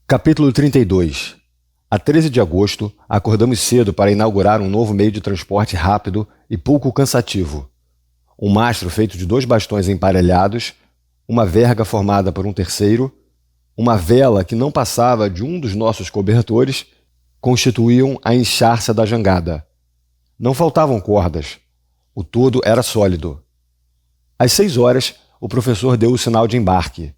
Capítulo 32. A 13 de agosto, acordamos cedo para inaugurar um novo meio de transporte rápido e pouco cansativo. Um mastro feito de 2 bastões emparelhados, uma verga formada por um terceiro, uma vela que não passava de um dos nossos cobertores, constituíam a enxárcia da jangada. Não faltavam cordas. O todo era sólido. Às 6 horas, o professor deu o sinal de embarque.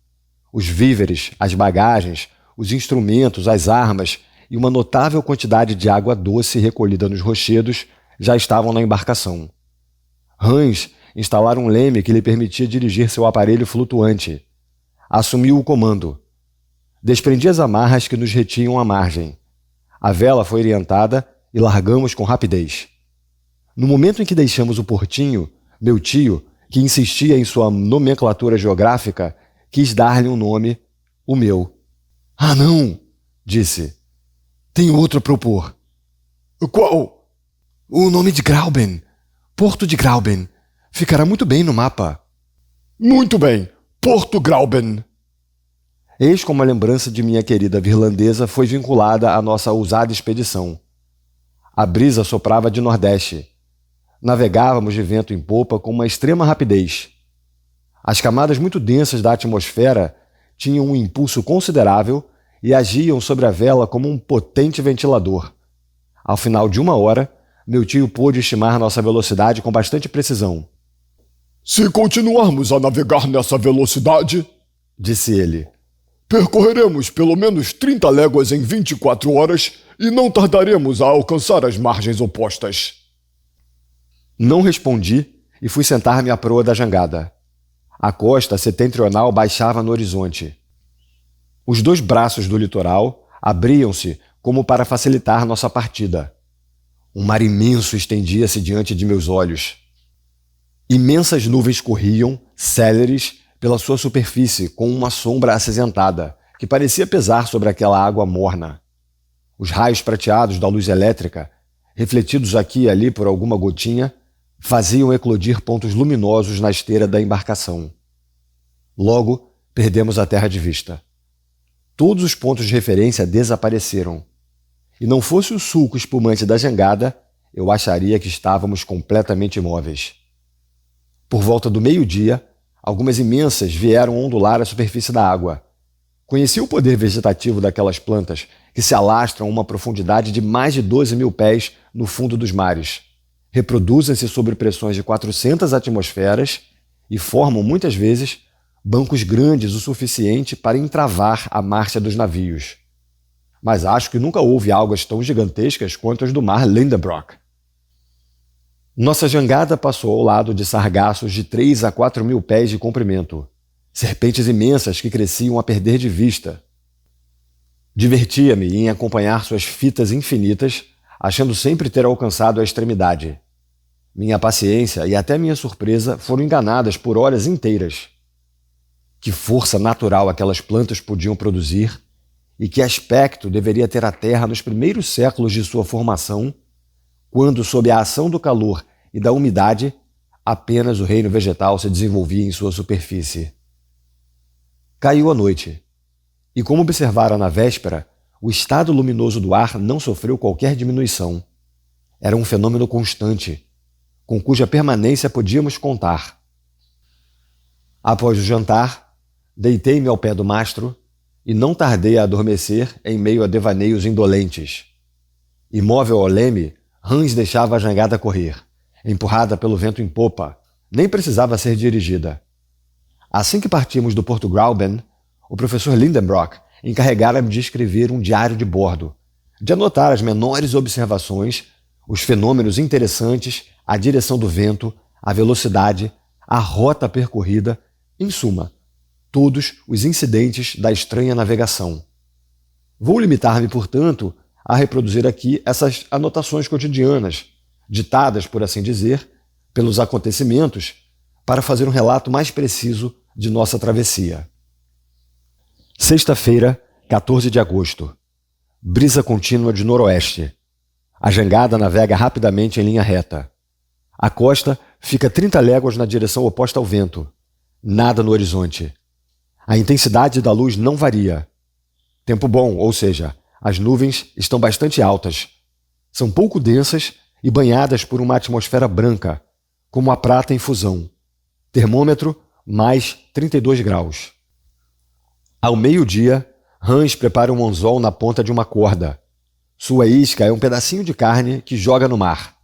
Os víveres, as bagagens, os instrumentos, as armas e uma notável quantidade de água doce recolhida nos rochedos já estavam na embarcação. Hans instalara um leme que lhe permitia dirigir seu aparelho flutuante. Assumiu o comando. Desprendi as amarras que nos retinham à margem. A vela foi orientada e largamos com rapidez. No momento em que deixamos o portinho, meu tio, que insistia em sua nomenclatura geográfica, quis dar-lhe um nome, o meu. — Ah, não! Disse. — Tenho outro a propor. — Qual? — O nome de Grauben. Porto de Grauben. Ficará muito bem no mapa. — Muito bem. Porto Grauben. Eis como a lembrança de minha querida virlandesa foi vinculada à nossa ousada expedição. A brisa soprava de nordeste. Navegávamos de vento em popa com uma extrema rapidez. As camadas muito densas da atmosfera tinham um impulso considerável e agiam sobre a vela como um potente ventilador. Ao final de 1 hora, meu tio pôde estimar nossa velocidade com bastante precisão. — Se continuarmos a navegar nessa velocidade, disse ele, percorreremos pelo menos 30 léguas em 24 horas e não tardaremos a alcançar as margens opostas. Não respondi e fui sentar-me à proa da jangada. A costa setentrional baixava no horizonte. Os 2 braços do litoral abriam-se como para facilitar nossa partida. Um mar imenso estendia-se diante de meus olhos. Imensas nuvens corriam, céleres, pela sua superfície com uma sombra acinzentada, que parecia pesar sobre aquela água morna. Os raios prateados da luz elétrica, refletidos aqui e ali por alguma gotinha, faziam eclodir pontos luminosos na esteira da embarcação. Logo, perdemos a terra de vista. Todos os pontos de referência desapareceram. E não fosse o sulco espumante da jangada, eu acharia que estávamos completamente imóveis. Por volta do meio-dia, algumas imensas vieram ondular a superfície da água. Conheci o poder vegetativo daquelas plantas que se alastram a uma profundidade de mais de 12.000 pés no fundo dos mares. Reproduzem-se sob pressões de 400 atmosferas e formam, muitas vezes, bancos grandes o suficiente para entravar a marcha dos navios. Mas acho que nunca houve algas tão gigantescas quanto as do mar Lindenbrock. Nossa jangada passou ao lado de sargaços de 3 a 4.000 pés de comprimento, serpentes imensas que cresciam a perder de vista. Divertia-me em acompanhar suas fitas infinitas, achando sempre ter alcançado a extremidade. Minha paciência e até minha surpresa foram enganadas por horas inteiras. Que força natural aquelas plantas podiam produzir e que aspecto deveria ter a Terra nos primeiros séculos de sua formação, quando, sob a ação do calor e da umidade, apenas o reino vegetal se desenvolvia em sua superfície. Caiu a noite, e como observara na véspera, o estado luminoso do ar não sofreu qualquer diminuição. Era um fenômeno constante, com cuja permanência podíamos contar. Após o jantar, deitei-me ao pé do mastro e não tardei a adormecer em meio a devaneios indolentes. Imóvel ao leme, Hans deixava a jangada correr, empurrada pelo vento em popa, nem precisava ser dirigida. Assim que partimos do Porto Grauben, o professor Lindenbrock encarregara-me de escrever um diário de bordo, de anotar as menores observações, os fenômenos interessantes, a direção do vento, a velocidade, a rota percorrida, em suma, todos os incidentes da estranha navegação. Vou limitar-me, portanto, a reproduzir aqui essas anotações cotidianas, ditadas, por assim dizer, pelos acontecimentos, para fazer um relato mais preciso de nossa travessia. Sexta-feira, 14 de agosto. Brisa contínua de noroeste. A jangada navega rapidamente em linha reta. A costa fica 30 léguas na direção oposta ao vento. Nada no horizonte. A intensidade da luz não varia. Tempo bom, ou seja, as nuvens estão bastante altas. São pouco densas e banhadas por uma atmosfera branca, como a prata em fusão. Termômetro, mais 32 graus. Ao meio-dia, Hans prepara um anzol na ponta de uma corda. Sua isca é um pedacinho de carne que joga no mar.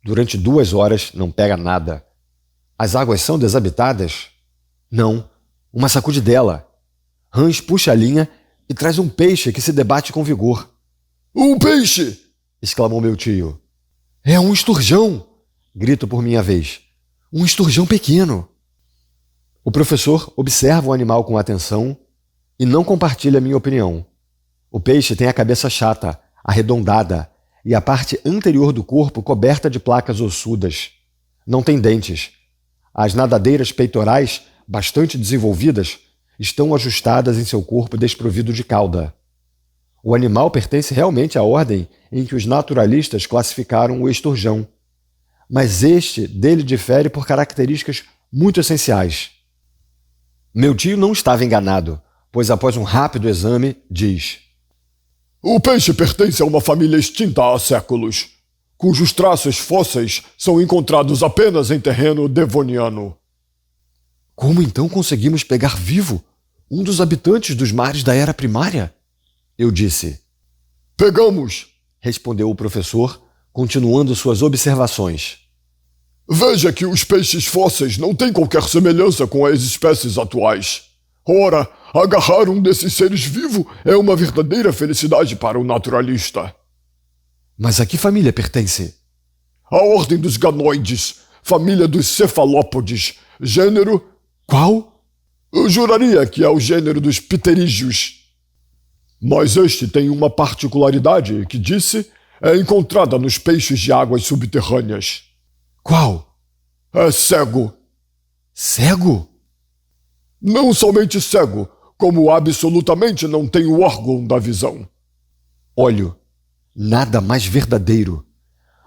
Durante 2 horas não pega nada. As águas são desabitadas? Não, uma sacudidela. Hans puxa a linha e traz um peixe que se debate com vigor. Um peixe! Exclamou meu tio. É um esturjão! Grito por minha vez. Um esturjão pequeno. O professor observa o animal com atenção e não compartilha minha opinião. O peixe tem a cabeça chata, arredondada, e a parte anterior do corpo coberta de placas ossudas. Não tem dentes. As nadadeiras peitorais, bastante desenvolvidas, estão ajustadas em seu corpo desprovido de cauda. O animal pertence realmente à ordem em que os naturalistas classificaram o esturjão, mas este dele difere por características muito essenciais. Meu tio não estava enganado, pois após um rápido exame, diz: o peixe pertence a uma família extinta há séculos, cujos traços fósseis são encontrados apenas em terreno devoniano. Como então conseguimos pegar vivo um dos habitantes dos mares da Era Primária? Eu disse. Pegamos, respondeu o professor, continuando suas observações. Veja que os peixes fósseis não têm qualquer semelhança com as espécies atuais. Ora, agarrar um desses seres vivo é uma verdadeira felicidade para o naturalista. Mas a que família pertence? A ordem dos ganoides, família dos cefalópodes, gênero... Qual? Eu juraria que é o gênero dos pterígios. Mas este tem uma particularidade que, disse, é encontrada nos peixes de águas subterrâneas. Qual? É cego. Cego? Não somente cego, como absolutamente não tem o órgão da visão. Olho, nada mais verdadeiro.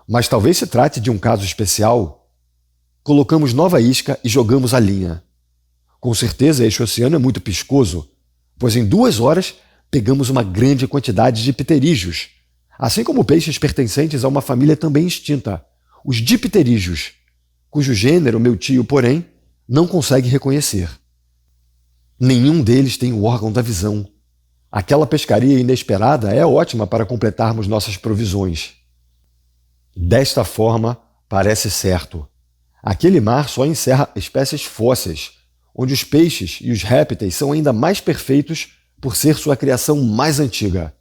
Mas talvez se trate de um caso especial. Colocamos nova isca e jogamos a linha. Com certeza este oceano é muito piscoso, pois em 2 horas pegamos uma grande quantidade de pterígios, assim como peixes pertencentes a uma família também extinta, os dipterígios, cujo gênero meu tio, porém, não consegue reconhecer. Nenhum deles tem o órgão da visão. Aquela pescaria inesperada é ótima para completarmos nossas provisões. Desta forma, parece certo. Aquele mar só encerra espécies fósseis, onde os peixes e os répteis são ainda mais perfeitos por ser sua criação mais antiga.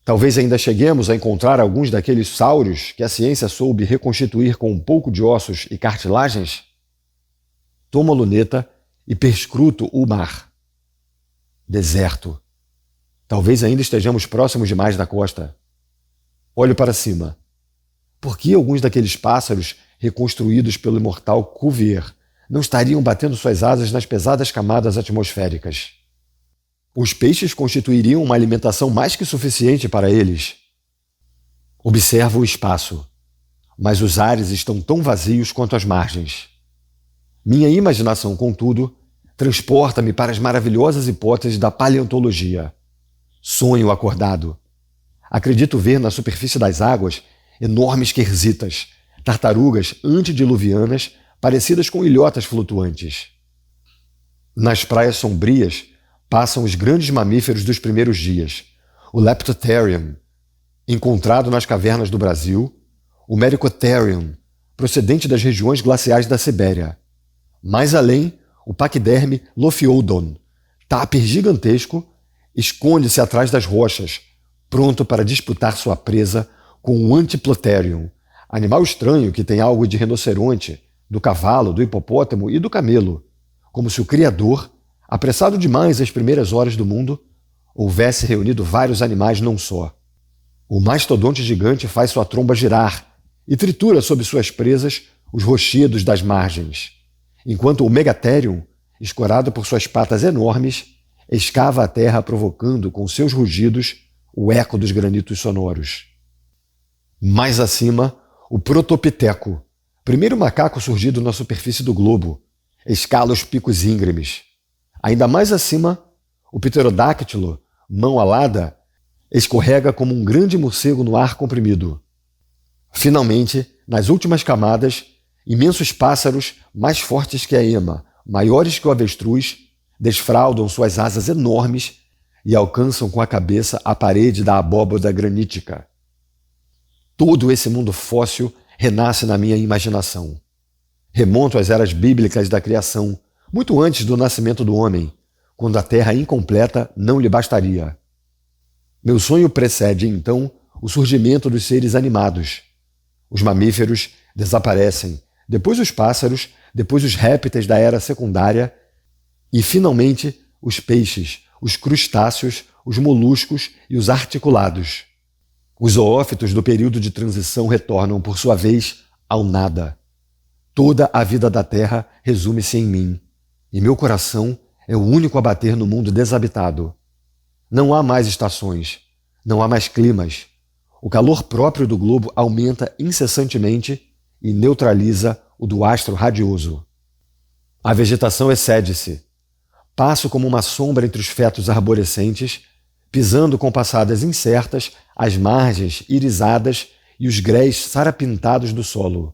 Talvez ainda cheguemos a encontrar alguns daqueles sáurios que a ciência soube reconstituir com um pouco de ossos e cartilagens? Tomo a luneta e perscruto o mar. Deserto. Talvez ainda estejamos próximos demais da costa. Olho para cima. Por que alguns daqueles pássaros reconstruídos pelo imortal Cuvier não estariam batendo suas asas nas pesadas camadas atmosféricas? Os peixes constituiriam uma alimentação mais que suficiente para eles. Observo o espaço, mas os ares estão tão vazios quanto as margens. Minha imaginação, contudo, transporta-me para as maravilhosas hipóteses da paleontologia. Sonho acordado. Acredito ver na superfície das águas enormes querzitas, tartarugas antediluvianas parecidas com ilhotas flutuantes. Nas praias sombrias passam os grandes mamíferos dos primeiros dias, o Leptotherium, encontrado nas cavernas do Brasil, o Mericotherium, procedente das regiões glaciais da Sibéria. Mais além, o Pachyderme lophiodon, tápir gigantesco, esconde-se atrás das rochas, pronto para disputar sua presa com o Antiplotherium, animal estranho que tem algo de rinoceronte, do cavalo, do hipopótamo e do camelo, como se o Criador, apressado demais às primeiras horas do mundo, houvesse reunido vários animais num só. O mastodonte gigante faz sua tromba girar e tritura sob suas presas os rochedos das margens, enquanto o Megatherium, escorado por suas patas enormes, escava a terra provocando com seus rugidos o eco dos granitos sonoros. Mais acima, o Protopiteco, primeiro macaco surgido na superfície do globo, escala os picos íngremes. Ainda mais acima, o Pterodáctilo, mão alada, escorrega como um grande morcego no ar comprimido. Finalmente, nas últimas camadas, imensos pássaros, mais fortes que a ema, maiores que o avestruz, desfraldam suas asas enormes e alcançam com a cabeça a parede da abóboda granítica. Todo esse mundo fóssil renasce na minha imaginação. Remonto às eras bíblicas da criação, muito antes do nascimento do homem, quando a terra incompleta não lhe bastaria. Meu sonho precede, então, o surgimento dos seres animados. Os mamíferos desaparecem, depois os pássaros, depois os répteis da era secundária e, finalmente, os peixes, os crustáceos, os moluscos e os articulados. Os zoófitos do período de transição retornam, por sua vez, ao nada. Toda a vida da Terra resume-se em mim, e meu coração é o único a bater no mundo desabitado. Não há mais estações, não há mais climas. O calor próprio do globo aumenta incessantemente e neutraliza o do astro radioso. A vegetação excede-se. Passo como uma sombra entre os fetos arborescentes, pisando com passadas incertas as margens irisadas e os grés sarapintados do solo.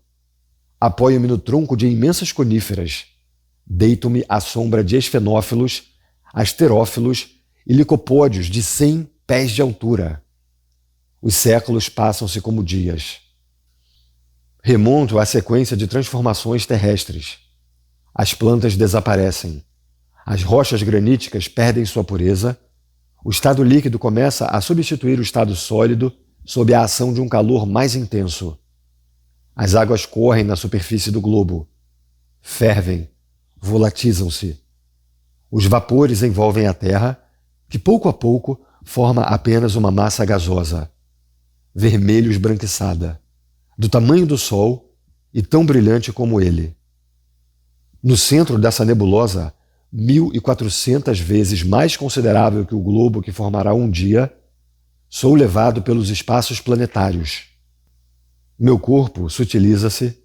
Apoio-me no tronco de imensas coníferas. Deito-me à sombra de esfenófilos, asterófilos e licopódios de 100 pés de altura. Os séculos passam-se como dias. Remonto à sequência de transformações terrestres. As plantas desaparecem. As rochas graníticas perdem sua pureza. O estado líquido começa a substituir o estado sólido sob a ação de um calor mais intenso. As águas correm na superfície do globo. Fervem, volatizam-se. Os vapores envolvem a Terra, que pouco a pouco forma apenas uma massa gasosa, vermelho esbranquiçada, do tamanho do Sol e tão brilhante como ele. No centro dessa nebulosa, 1.400 vezes mais considerável que o globo que formará um dia, sou levado pelos espaços planetários. Meu corpo sutiliza-se,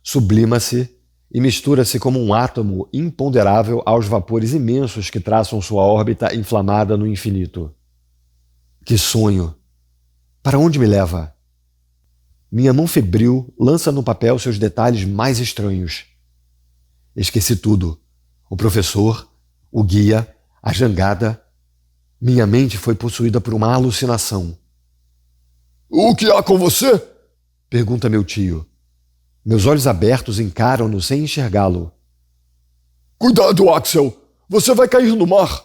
sublima-se e mistura-se como um átomo imponderável aos vapores imensos que traçam sua órbita inflamada no infinito. Que sonho! Para onde me leva? Minha mão febril lança no papel seus detalhes mais estranhos. Esqueci tudo. O professor, o guia, a jangada. Minha mente foi possuída por uma alucinação. O que há com você? Pergunta meu tio. Meus olhos abertos encaram-no sem enxergá-lo. Cuidado, Axel! Você vai cair no mar!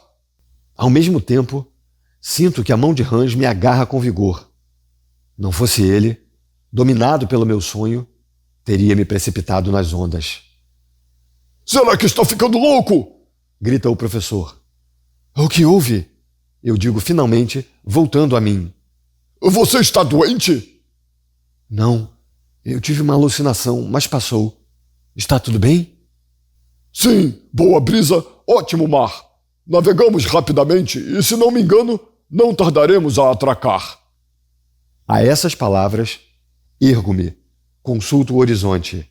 Ao mesmo tempo, sinto que a mão de Hans me agarra com vigor. Não fosse ele, dominado pelo meu sonho, teria me precipitado nas ondas. Será que está ficando louco? Grita o professor. O que houve? Eu digo finalmente, voltando a mim. Você está doente? Não, eu tive uma alucinação, mas passou. Está tudo bem? Sim, boa brisa, ótimo mar. Navegamos rapidamente e, se não me engano, não tardaremos a atracar. A essas palavras, ergo-me, consulto o horizonte,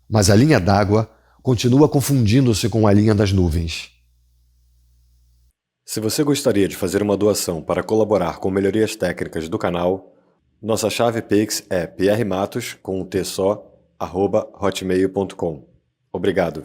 mas a linha d'água continua confundindo-se com a linha das nuvens. Se você gostaria de fazer uma doação para colaborar com melhorias técnicas do canal, nossa chave Pix é prmatos, com um T só, @hotmail.com. Obrigado.